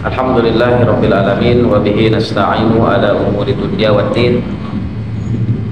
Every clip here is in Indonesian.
Alhamdulillahirabbil alamin wa bihi nasta'inu ala umuri dunya waddin.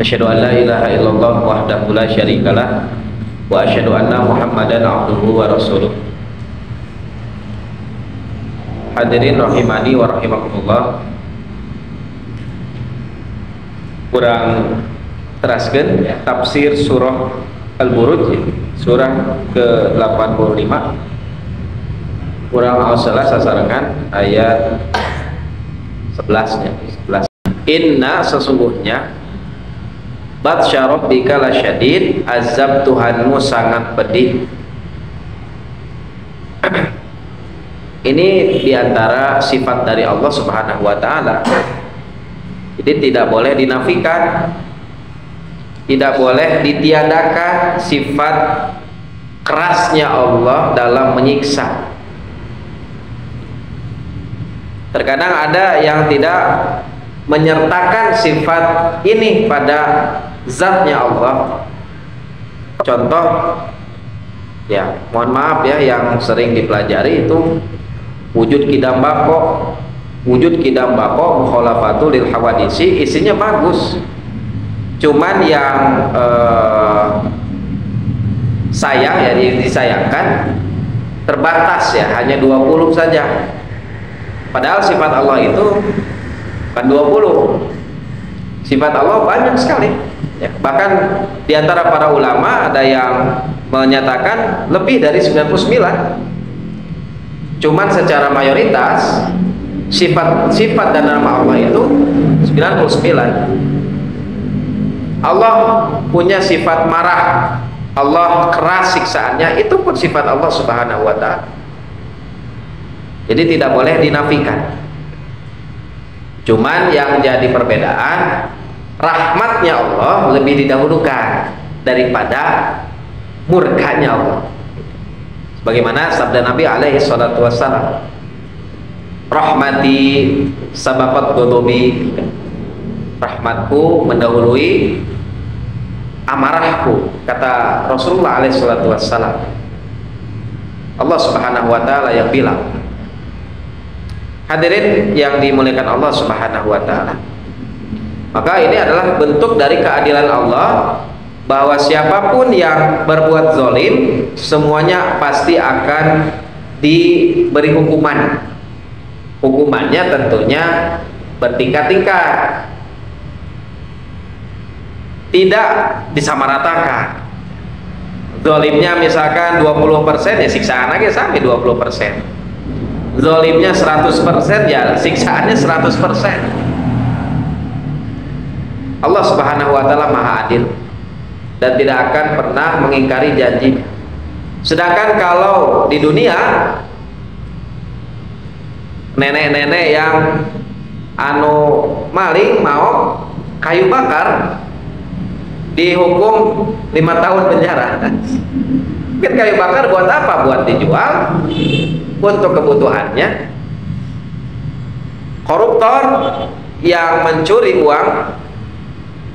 Asyhadu an la ilaha illallah wahdahu la syarikalah wa asyhadu anna Muhammadan abduhu wa rasuluh. Hadirin rahimani wa rahimakumullah. Kurang teraskeun tafsir surah Al-Buruj surah ke-85. Kurang salah sasarangan ayat 11-nya. 11. Inna sesungguhnya batsya rabbika lasyadid, azab Tuhanmu sangat pedih. Ini diantara sifat dari Allah Subhanahu wa ta'ala. Jadi tidak boleh dinafikan, tidak boleh ditiadakan sifat kerasnya Allah dalam menyiksa. Terkadang ada yang tidak menyertakan sifat ini pada zatnya Allah. Contoh, ya mohon maaf ya, yang sering dipelajari itu wujud kidam bako. Wujud kidam bako mukhalafatul lil hawadisi, isinya bagus. Cuman yang sayang ya, disayangkan terbatas ya, hanya 20 saja. Padahal sifat Allah itu kan 20. Sifat Allah banyak sekali ya. Bahkan diantara para ulama ada yang menyatakan lebih dari 99. Cuman secara mayoritas sifat dan nama Allah itu 99. Allah punya sifat marah, Allah keras siksaannya, itu pun sifat Allah Subhanahu wa ta'ala. Jadi tidak boleh dinafikan. Cuman yang jadi perbedaan, rahmatnya Allah lebih didahulukan daripada murkanya Allah. Bagaimana sabda Nabi alaihi salatu wassalam, rahmati sabaqat ghadabi, rahmatku mendahului amarahku, kata Rasulullah alaihi salatu wassalam. Allah Subhanahu wa ta'ala yang bilang. Hadirin yang dimuliakan Allah Subhanahu wa ta'ala, maka ini adalah bentuk dari keadilan Allah, bahwa siapapun yang berbuat zalim semuanya pasti akan diberi hukuman. Hukumannya tentunya bertingkat-tingkat, tidak disamaratakan. Zalimnya misalkan 20%, ya siksaan aja sampai 20%. Zalimnya 100%, ya siksaannya 100%. Allah Subhanahu wa ta'ala maha adil dan tidak akan pernah mengingkari janji. Sedangkan kalau di dunia, nenek-nenek yang maling mau kayu bakar dihukum 5 tahun penjara. Mungkin kayu bakar buat apa? Buat dijual untuk kebutuhannya. Koruptor yang mencuri uang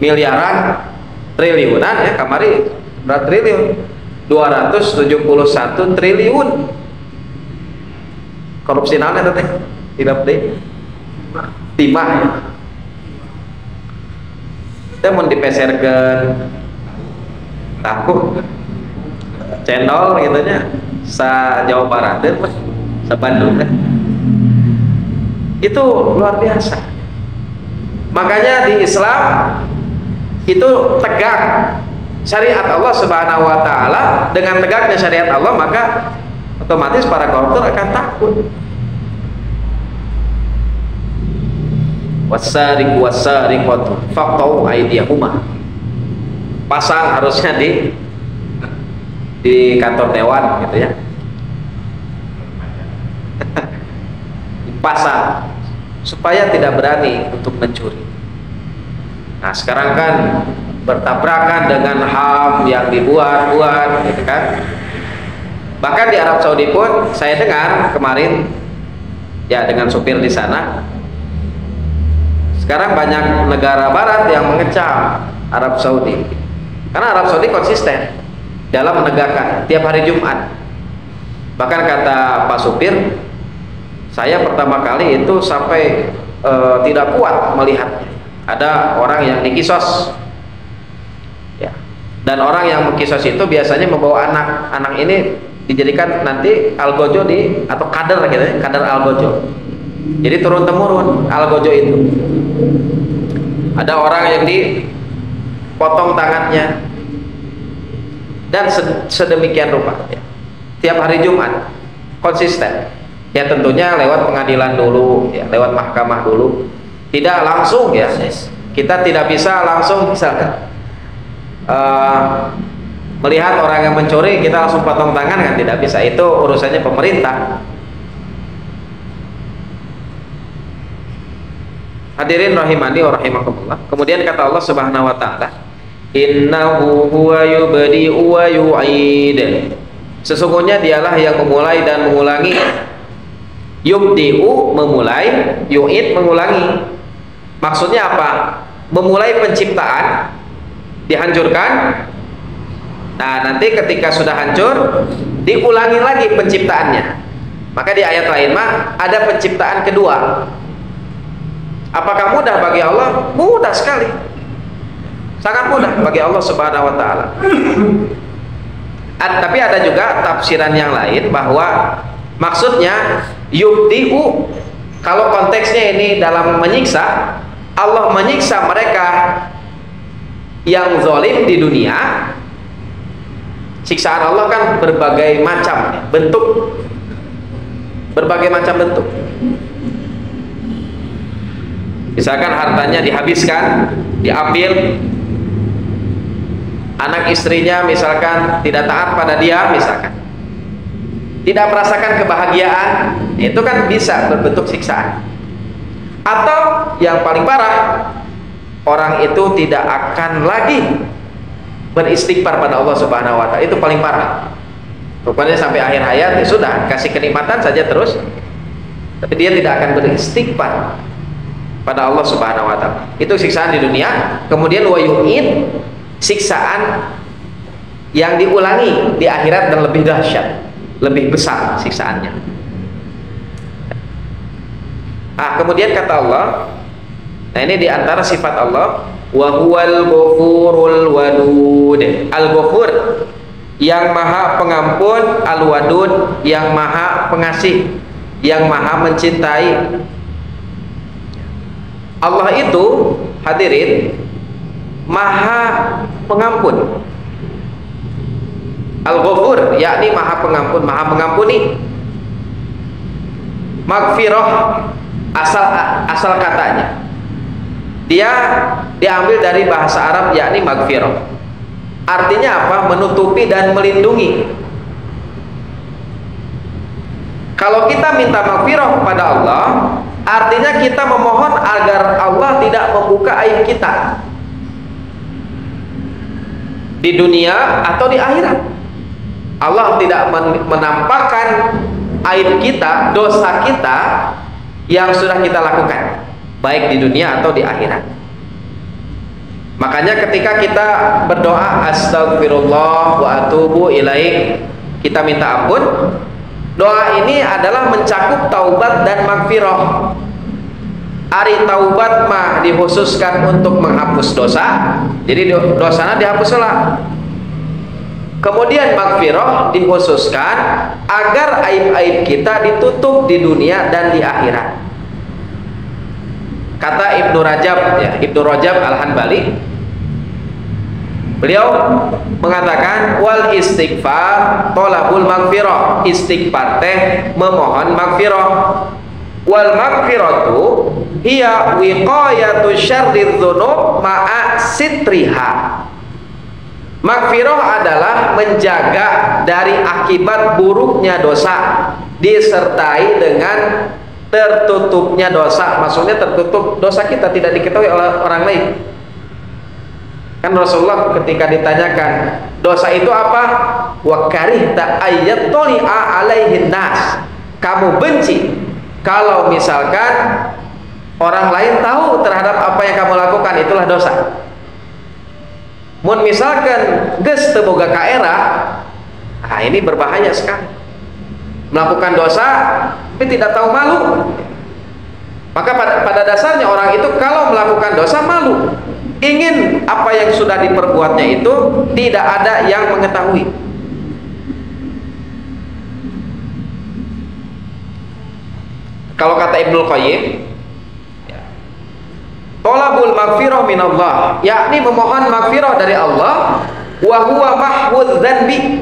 miliaran, triliunan ya, kamari berapa triliun? 271 triliun. Korupsi naon eta teh? Tidak deh. Timah ya. Teh mun dipeserkeun tahu cendol gitu nya sa Jawa Barat teh, sa Bandung teh. Itu luar biasa. Makanya di Islam itu tegak syariat Allah Subhanahu wa ta'ala. Dengan tegaknya syariat Allah, maka otomatis para koruptor akan takut. Wasariqu wasariqatu faqta'u aydiyahuma. Pasang harusnya di kantor dewan gitu ya. Pasang supaya tidak berani untuk mencuri. Nah sekarang kan bertabrakan dengan HAM yang dibuat-buat gitu kan. Bahkan di Arab Saudi pun saya dengar kemarin ya, dengan supir di sana, sekarang banyak negara barat yang mengecam Arab Saudi karena Arab Saudi konsisten dalam menegakkan tiap hari Jumat. Bahkan kata Pak supir, Saya pertama kali itu sampai tidak kuat melihatnya. Ada orang yang dikisos, ya. Dan orang yang mengkisos itu biasanya membawa anak. Anak ini dijadikan nanti algojo atau kader gitu ya, kader algojo. Jadi turun temurun algojo itu. Ada orang yang dipotong tangannya dan sedemikian rupa, ya. Tiap hari Jumat konsisten. Ya tentunya lewat pengadilan dulu, ya, lewat mahkamah dulu. Tidak langsung, ya. Kita tidak bisa langsung misalkan melihat orang yang mencuri kita langsung potong tangan, kan tidak bisa. Itu urusannya pemerintah. Hadirin rahimani wa rahimakumullah. Kemudian kata Allah Subhanahu wa taala, "Innahu huwa yubdi'u wa yu'id." Sesungguhnya dialah yang memulai dan mengulangi. Yubdi'u memulai, yu'id mengulangi. Maksudnya apa? Memulai penciptaan, dihancurkan. Nah, nanti ketika sudah hancur, diulangi lagi penciptaannya. Maka di ayat lain mah ada penciptaan kedua. Apakah mudah bagi Allah? Mudah sekali. Sangat mudah bagi Allah Subhanahu wa taala. Tapi ada juga tafsiran yang lain bahwa maksudnya yubdi'u, kalau konteksnya ini dalam menyiksa, Allah menyiksa mereka yang zalim di dunia. Siksaan Allah kan berbagai macam bentuk, berbagai macam bentuk. Misalkan hartanya dihabiskan, diambil, anak istrinya misalkan tidak taat pada dia, misalkan tidak merasakan kebahagiaan, itu kan bisa berbentuk siksaan. Atau yang paling parah, orang itu tidak akan lagi beristighfar pada Allah Subhanahu wa taala. Itu paling parah. Pokoknya sampai akhir hayat ya sudah, kasih kenikmatan saja terus, tapi dia tidak akan beristighfar pada Allah Subhanahu wa taala. Itu siksaan di dunia. Kemudian wa yu'id, siksaan yang diulangi di akhirat dan lebih dahsyat, lebih besar siksaannya. Kemudian kata Allah, nah ini diantara sifat Allah, wa huwal ghafurul wadud. Al-Ghafur yang maha pengampun, Al-Wadud yang maha pengasih, yang maha mencintai. Allah itu, hadirin, maha pengampun. Al-Ghafur yakni maha pengampun, maha mengampuni. Maghfirah asal katanya, dia diambil dari bahasa Arab yakni maghfirah. Artinya apa? Menutupi dan melindungi. Kalau kita minta maghfirah kepada Allah, artinya kita memohon agar Allah tidak membuka aib kita di dunia atau di akhirat. Allah tidak menampakkan aib kita, dosa kita yang sudah kita lakukan, baik di dunia atau di akhirat. Makanya ketika kita berdoa astagfirullah wa atubu ilaih, kita minta ampun, doa ini adalah mencakup taubat dan maghfirah. Ari taubat mah dikhususkan untuk menghapus dosa, jadi dosanya dihapuslah. Kemudian maghfirah dikhususkan agar aib-aib kita ditutup di dunia dan di akhirat. Kata Ibnu Rajab, ya, Ibnu Rajab Al-Hanbali, beliau mengatakan wal istighfar tolabul maghfirah. Istighfar teh memohon maghfirah. Wal maghfiratu hiya wiqayatu syarri dzunub ma'a sitriha. Maghfirah adalah menjaga dari akibat buruknya dosa disertai dengan tertutupnya dosa. Maksudnya tertutup dosa kita tidak diketahui oleh orang lain. Kan Rasulullah ketika ditanyakan dosa itu apa, wa karihta ayyattali'a alaihin nas, kamu benci kalau misalkan orang lain tahu terhadap apa yang kamu lakukan, itulah dosa. Mun misalkan geus teu boga kaera, ini berbahaya sekali. Melakukan dosa tapi tidak tahu malu. Maka pada dasarnya orang itu kalau melakukan dosa malu, ingin apa yang sudah diperbuatnya itu tidak ada yang mengetahui. Kalau kata Ibnul Qayyim, thalabul maghfirah minallah, yakni memohon maghfirah dari Allah, wa huwa mahwudz dzanbi,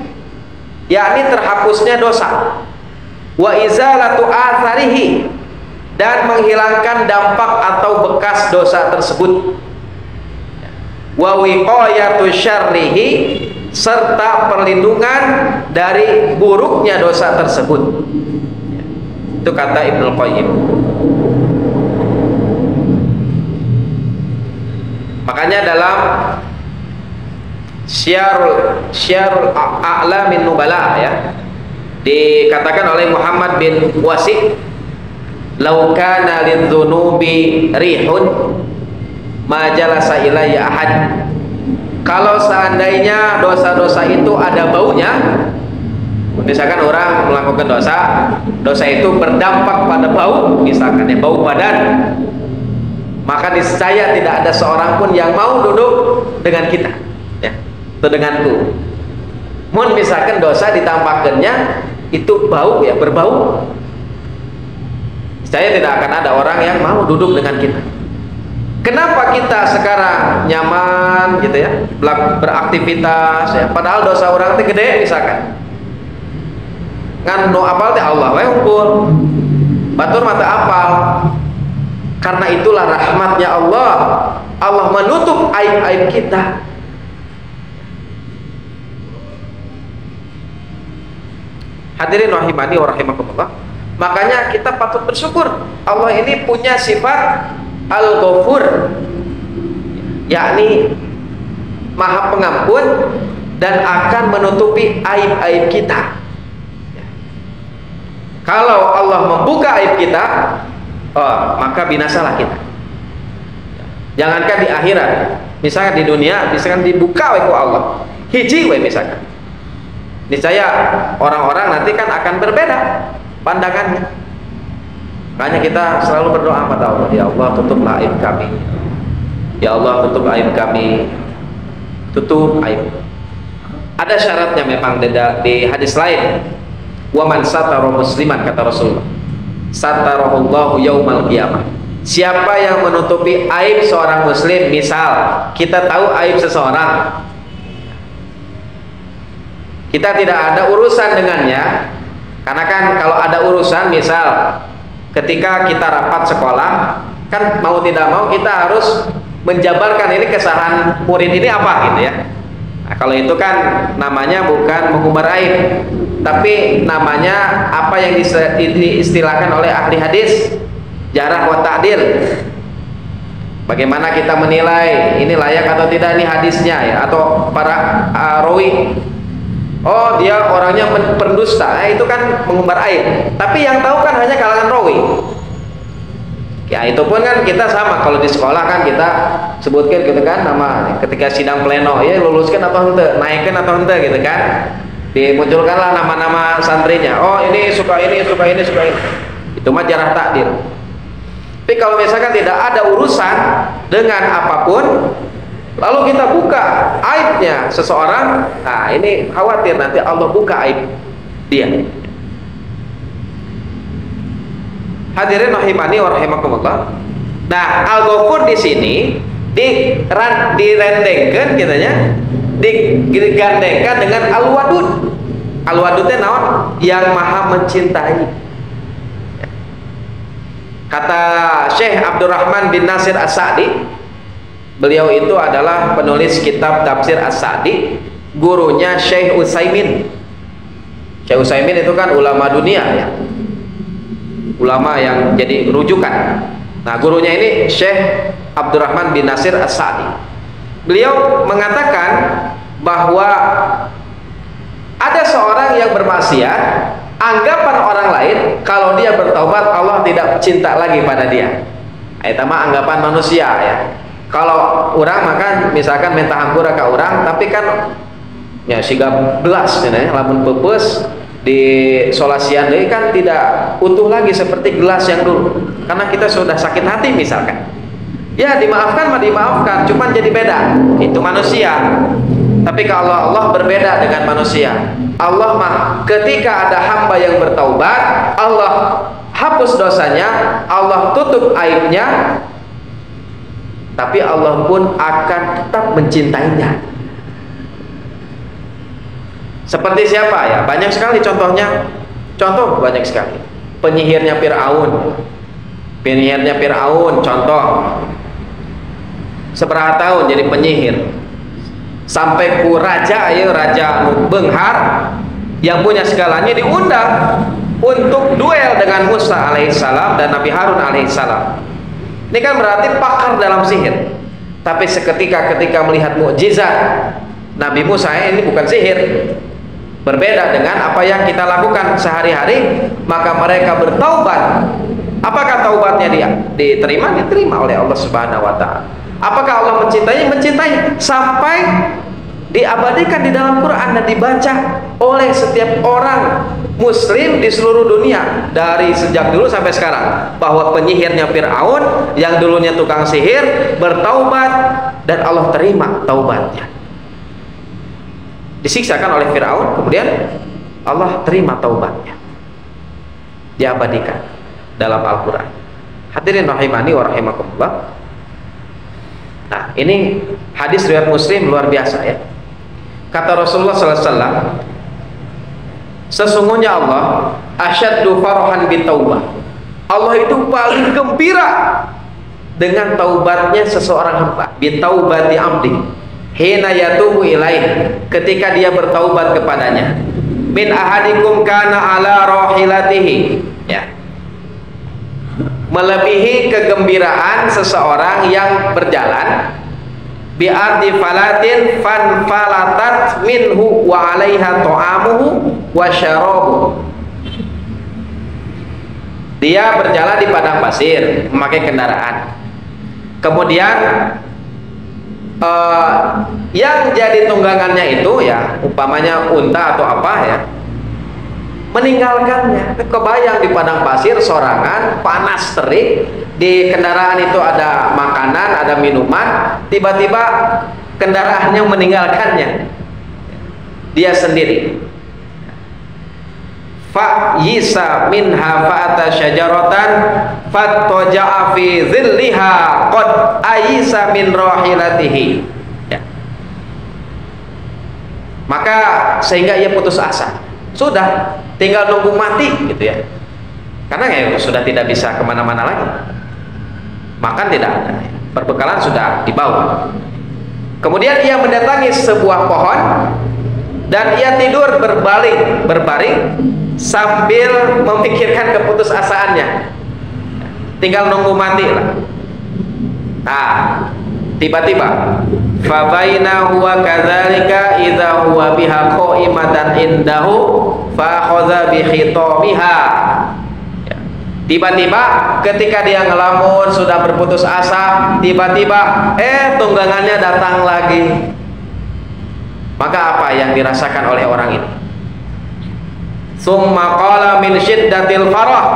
yakni terhapusnya dosa, wa izalatu atharihi, dan menghilangkan dampak atau bekas dosa tersebut, wa wiqayatu syarrihi, serta perlindungan dari buruknya dosa tersebut. Itu kata Ibnul Qayyim. Makanya dalam Syiarul A'lamin Nubala ya, dikatakan oleh Muhammad bin Wasi', "Lau kana lidzunubi rihun ma jalasa ilayya ahad." Kalau seandainya dosa-dosa itu ada baunya, misalkan orang melakukan dosa itu berdampak pada bau, misalkan ya bau badan, maka niscaya tidak ada seorang pun yang mau duduk dengan kita, ya, atau denganku. Mun misalkan dosa ditampakkannya itu bau, ya, berbau, saya tidak akan ada orang yang mau duduk dengan kita. Kenapa kita sekarang nyaman gitu ya, beraktivitas ya, padahal dosa orang itu gede misalkan. Ngan no apal teh Allah wae unggul. Batur mata apal. Karena itulah rahmatnya Allah. Allah menutup aib-aib kita. Hadirin rahimani wa rahimakumullah. Makanya kita patut bersyukur. Allah ini punya sifat Al-Ghafur, yakni Maha Pengampun dan akan menutupi aib-aib kita. Kalau Allah membuka aib kita, maka binasalah kita. Jangankan di akhirat, misalkan di dunia, misalkan dibuka oleh Allah, hiji we misalkan, niscaya orang-orang nanti kan akan berbeda pandangannya. Makanya kita selalu berdoa pada Allah, ya Allah tutuplah aib kami, ya Allah tutup aib kami, tutup aib. Ada syaratnya memang di hadis lain, wa man satara musliman, kata Rasulullah, satarahullahu yaumal qiyamah. Siapa yang menutupi aib seorang muslim, misal kita tahu aib seseorang, kita tidak ada urusan dengannya, karena kan kalau ada urusan, misal ketika kita rapat sekolah, kan mau tidak mau kita harus menjabarkan ini kesalahan murid ini apa gitu ya. Nah, kalau itu kan namanya bukan mengumbar aib, tapi namanya apa yang diistilahkan oleh ahli hadis, jarah wa ta'dil. Bagaimana kita menilai ini layak atau tidak ini hadisnya ya, atau para rawi. Oh, dia orangnya pendusta, itu kan mengumbar aib. Tapi yang tahu kan hanya kalangan rawi. Ya itu pun kan kita sama, kalau di sekolah kan kita sebutkan gitu kan nama ketika sidang pleno, ya luluskan atau hente, naikkan atau hente gitu kan. Dimunculkanlah nama-nama santrinya. Oh, ini suka ini, suka ini, suka ini. Itu mah jarah takdir. Tapi kalau misalkan tidak ada urusan dengan apapun, lalu kita buka aibnya seseorang, nah ini khawatir nanti Allah buka aib dia. Hadirin rahimani wa rahimakumullah. Nah, Al-Ghafur di sini direndengkan kitanya, digandengkan dengan Al-Wadud. Al-Wadudnya naon? Yang maha mencintai. Kata Syekh Abdurrahman bin Nasir As-Sa'di, beliau itu adalah penulis kitab Tafsir As-Sa'di, gurunya Syekh Utsaimin. Syekh Utsaimin itu kan ulama dunia ya, ulama yang jadi rujukan. Nah, gurunya ini Syekh Abdurrahman bin Nasir As-Sa'di. Beliau mengatakan bahwa ada seorang yang bermaksiat, anggapan orang lain kalau dia bertaubat Allah tidak cinta lagi pada dia. Itu mah anggapan manusia ya. Kalau orang makan misalkan minta hampura ke orang, tapi kan ya siga belas ya, lamun pepes disolasian deui kan tidak utuh lagi seperti gelas yang dulu, karena kita sudah sakit hati misalkan. Ya dimaafkan mah dimaafkan, cuman jadi beda. Itu manusia. Tapi kalau Allah berbeda dengan manusia. Allah mah ketika ada hamba yang bertaubat, Allah hapus dosanya, Allah tutup aibnya, tapi Allah pun akan tetap mencintainya. Seperti siapa ya? Banyak sekali contohnya. Contoh banyak sekali. Penyihirnya Fir'aun. Penyihirnya Fir'aun contoh. Seberapa tahun jadi penyihir? Sampai ku raja ya, raja Benghar yang punya segalanya diundang untuk duel dengan Musa alaihissalam dan Nabi Harun alaihissalam. Ini kan berarti pakar dalam sihir. Tapi seketika ketika melihat mukjizat Nabi Musa, ini bukan sihir, berbeda dengan apa yang kita lakukan sehari-hari, maka mereka bertaubat. Apakah taubatnya diterima? Diterima oleh Allah Subhanahu wa Ta'ala. Apakah Allah mencintainya? Mencintai, sampai diabadikan di dalam Quran dan dibaca oleh setiap orang muslim di seluruh dunia dari sejak dulu sampai sekarang, bahwa penyihirnya Fir'aun yang dulunya tukang sihir bertaubat dan Allah terima taubatnya. Disiksakan oleh Fir'aun, kemudian Allah terima taubatnya, diabadikan dalam Al-Quran. Hadirin rahimani wa rahimakumullah. Nah, ini hadis riwayat Muslim luar biasa ya. Kata Rasulullah SAW, sesungguhnya Allah asyaddu farahan bitaubah. Allah itu paling gembira dengan taubatnya seseorang hamba, bitaubati amdi, hina yatubu ilaih, ketika dia bertaubat kepadanya. Min ahadikum kana ala rahilatihi, ya, melebihi kegembiraan seseorang yang berjalan bi'ardi falatin fanfalatat minhu wa alaiha ta'amuhu wa syarabuhu. Dia berjalan di padang pasir memakai kendaraan, kemudian yang jadi tunggangannya itu ya umpamanya unta atau apa ya, meninggalkannya. Kebayang di padang pasir sorangan, panas terik, di kendaraan itu ada makanan, ada minuman, tiba-tiba kendaraannya meninggalkannya, dia sendiri. Fa yisa minha fa'ata syajaratan fattaja'a fi dhilliha qad ayisa min rahilatihi, ya. Maka sehingga ia putus asa, sudah tinggal nunggu mati gitu ya, karena ya sudah tidak bisa kemana-mana lagi, makan tidak ada, perbekalan sudah dibawa. Kemudian ia mendatangi sebuah pohon dan ia tidur berbaring sambil memikirkan keputusasaannya, tinggal nunggu mati lah. Nah, tiba-tiba fa baina huwa kadzalika idza huwa biha qaimatan indahu fa akhadha bi khitamiha. Tiba-tiba ketika dia ngelamun sudah berputus asa, tiba-tiba tunggangannya datang lagi. Maka apa yang dirasakan oleh orang ini? Summa qala min syiddatil farah,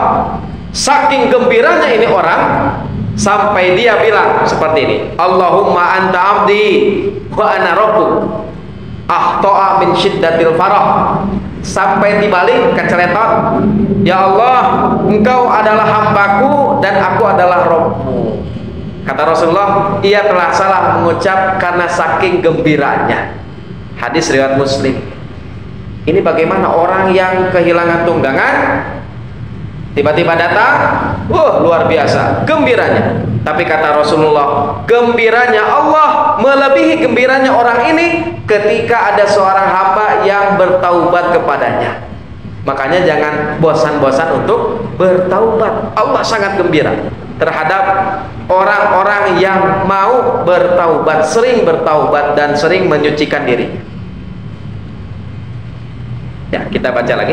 saking gembiranya ini orang sampai dia bilang seperti ini, Allahumma anta abdi wa ana rabbuk, ahta'a min syiddatil farah, sampai dibalik keceletot, ya Allah, engkau adalah hambaku dan aku adalah Rabbmu. Kata Rasulullah, ia telah salah mengucap karena saking gembiranya. Hadis riwayat Muslim. Ini bagaimana orang yang kehilangan tunggangan tiba-tiba datang, luar biasa gembiranya. Tapi kata Rasulullah, gembiranya Allah melebihi gembiranya orang ini ketika ada seorang hamba yang bertaubat kepadanya. Makanya jangan bosan-bosan untuk bertaubat. Allah sangat gembira terhadap orang-orang yang mau bertaubat, sering bertaubat dan sering menyucikan dirinya. Ya, kita baca lagi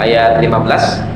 ayat 15.